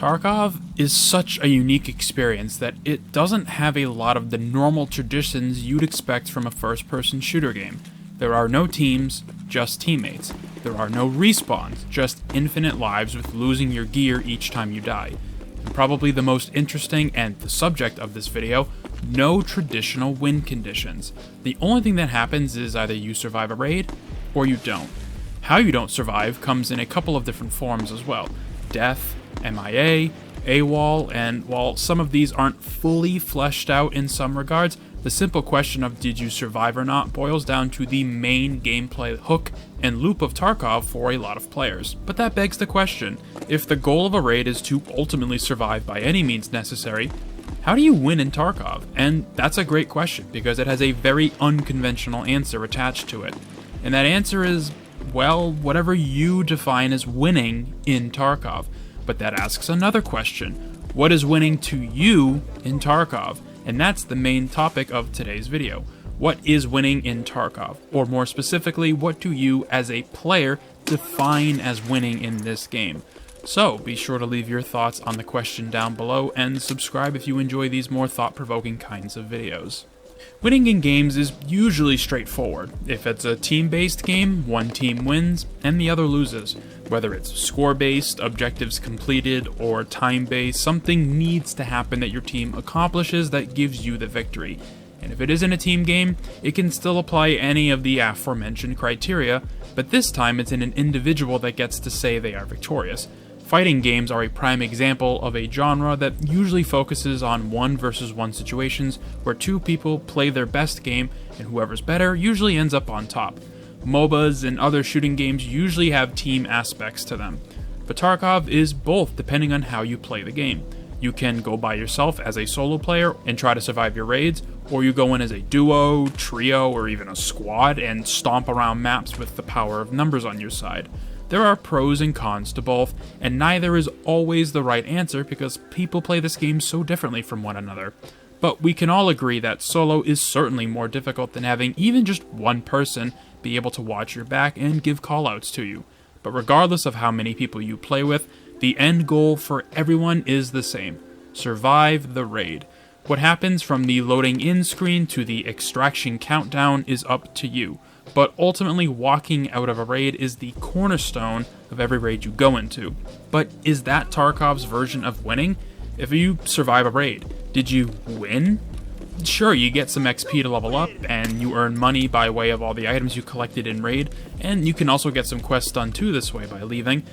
Tarkov is such a unique experience that it doesn't have a lot of the normal traditions you'd expect from a first-person shooter game. There are no teams, just teammates. There are no respawns, just infinite lives with losing your gear each time you die. And probably the most interesting and the subject of this video, no traditional win conditions. The only thing that happens is either you survive a raid or you don't. How you don't survive comes in a couple of different forms as well. Death, MIA, AWOL, and while some of these aren't fully fleshed out in some regards, the simple question of did you survive or not boils down to the main gameplay hook and loop of Tarkov for a lot of players. But that begs the question, if the goal of a raid is to ultimately survive by any means necessary, how do you win in Tarkov? And that's a great question because it has a very unconventional answer attached to it. And that answer is, well, whatever you define as winning in Tarkov. But that asks another question. What is winning to you in Tarkov? And that's the main topic of today's video. What is winning in Tarkov? Or more specifically, what do you as a player define as winning in this game? So be sure to leave your thoughts on the question down below and subscribe if you enjoy these more thought-provoking kinds of videos. Winning in games is usually straightforward. If it's a team-based game, one team wins and the other loses. Whether it's score-based, objectives completed, or time-based, something needs to happen that your team accomplishes that gives you the victory. And if it isn't a team game, it can still apply any of the aforementioned criteria, but this time it's in an individual that gets to say they are victorious. Fighting games are a prime example of a genre that usually focuses on 1 versus 1 situations where two people play their best game and whoever's better usually ends up on top. MOBAs and other shooting games usually have team aspects to them, but Tarkov is both depending on how you play the game. You can go by yourself as a solo player and try to survive your raids, or you go in as a duo, trio, or even a squad and stomp around maps with the power of numbers on your side. There are pros and cons to both, and neither is always the right answer because people play this game so differently from one another. But we can all agree that solo is certainly more difficult than having even just one person be able to watch your back and give callouts to you. But regardless of how many people you play with, the end goal for everyone is the same: survive the raid. What happens from the loading in screen to the extraction countdown is up to you. But ultimately, walking out of a raid is the cornerstone of every raid you go into. But is that Tarkov's version of winning? If you survive a raid, did you win? Sure, you get some XP to level up, and you earn money by way of all the items you collected in raid, and you can also get some quests done too this way by leaving.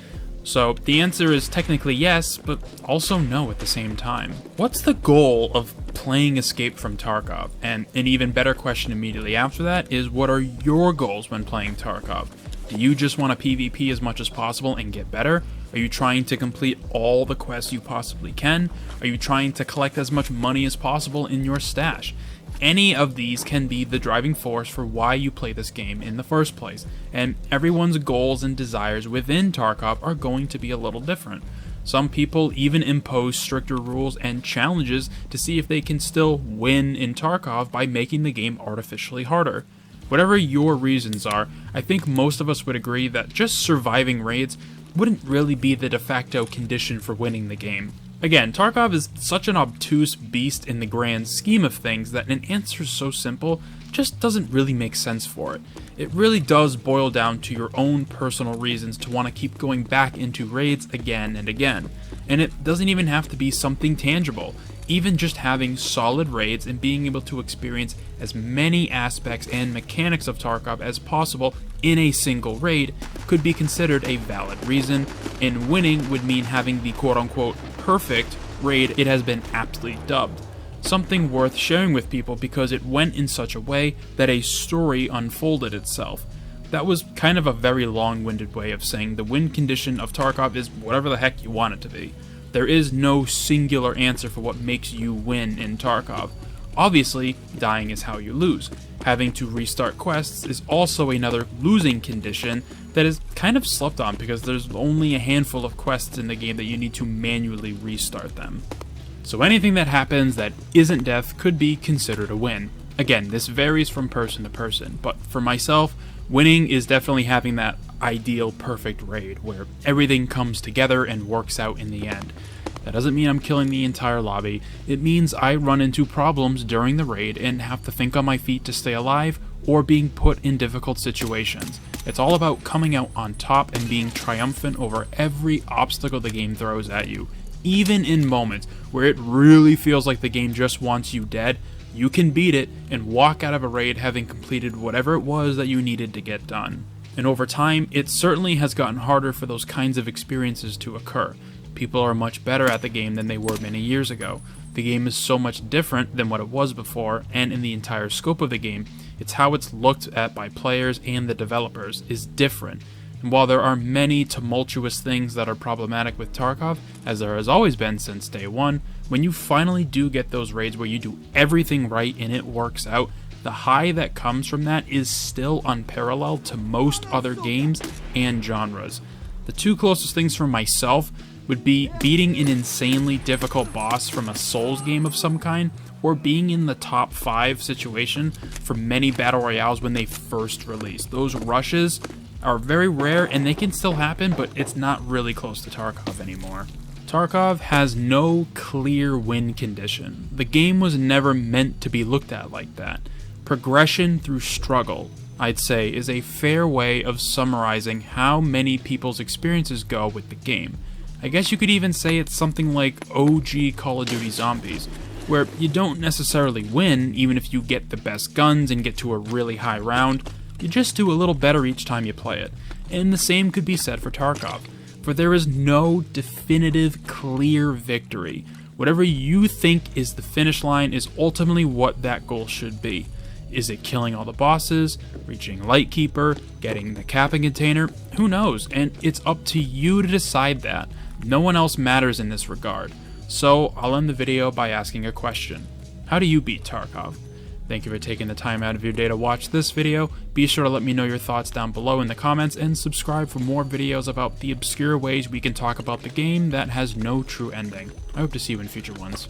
So the answer is technically yes, but also no at the same time. What's the goal of playing Escape from Tarkov? And an even better question immediately after that is, what are your goals when playing Tarkov? Do you just want to PvP as much as possible and get better? Are you trying to complete all the quests you possibly can? Are you trying to collect as much money as possible in your stash? Any of these can be the driving force for why you play this game in the first place, and everyone's goals and desires within Tarkov are going to be a little different. Some people even impose stricter rules and challenges to see if they can still win in Tarkov by making the game artificially harder. Whatever your reasons are, I think most of us would agree that just surviving raids wouldn't really be the de facto condition for winning the game. Again, Tarkov is such an obtuse beast in the grand scheme of things that an answer so simple just doesn't really make sense for it. It really does boil down to your own personal reasons to want to keep going back into raids again and again. And it doesn't even have to be something tangible. Even just having solid raids and being able to experience as many aspects and mechanics of Tarkov as possible in a single raid could be considered a valid reason, and winning would mean having the quote-unquote perfect raid it has been aptly dubbed. Something worth sharing with people because it went in such a way that a story unfolded itself. That was kind of a very long-winded way of saying the win condition of Tarkov is whatever the heck you want it to be. There is no singular answer for what makes you win in Tarkov. Obviously, dying is how you lose. Having to restart quests is also another losing condition that is kind of slept on because there's only a handful of quests in the game that you need to manually restart them. So anything that happens that isn't death could be considered a win. Again, this varies from person to person, but for myself, winning is definitely having that ideal perfect raid where everything comes together and works out in the end. That doesn't mean I'm killing the entire lobby. It means I run into problems during the raid and have to think on my feet to stay alive, or being put in difficult situations. It's all about coming out on top and being triumphant over every obstacle the game throws at you. Even in moments where it really feels like the game just wants you dead, you can beat it and walk out of a raid having completed whatever it was that you needed to get done. And over time, it certainly has gotten harder for those kinds of experiences to occur. People are much better at the game than they were many years ago. The game is so much different than what it was before, and in the entire scope of the game, it's how it's looked at by players and the developers is different. And while there are many tumultuous things that are problematic with Tarkov, as there has always been since day one, when you finally do get those raids where you do everything right and it works out, the high that comes from that is still unparalleled to most other games and genres. The two closest things for myself would be beating an insanely difficult boss from a Souls game of some kind, or being in the top 5 situation for many battle royales when they first released. Those rushes are very rare and they can still happen, but it's not really close to Tarkov anymore. Tarkov has no clear win condition. The game was never meant to be looked at like that. Progression through struggle, I'd say, is a fair way of summarizing how many people's experiences go with the game. I guess you could even say it's something like OG Call of Duty Zombies, where you don't necessarily win even if you get the best guns and get to a really high round, you just do a little better each time you play it. And the same could be said for Tarkov, for there is no definitive, clear victory. Whatever you think is the finish line is ultimately what that goal should be. Is it killing all the bosses, reaching Lightkeeper, getting the capping container? Who knows, and it's up to you to decide that. No one else matters in this regard. So I'll end the video by asking a question. How do you beat Tarkov? Thank you for taking the time out of your day to watch this video. Be sure to let me know your thoughts down below in the comments, and subscribe for more videos about the obscure ways we can talk about the game that has no true ending. I hope to see you in future ones.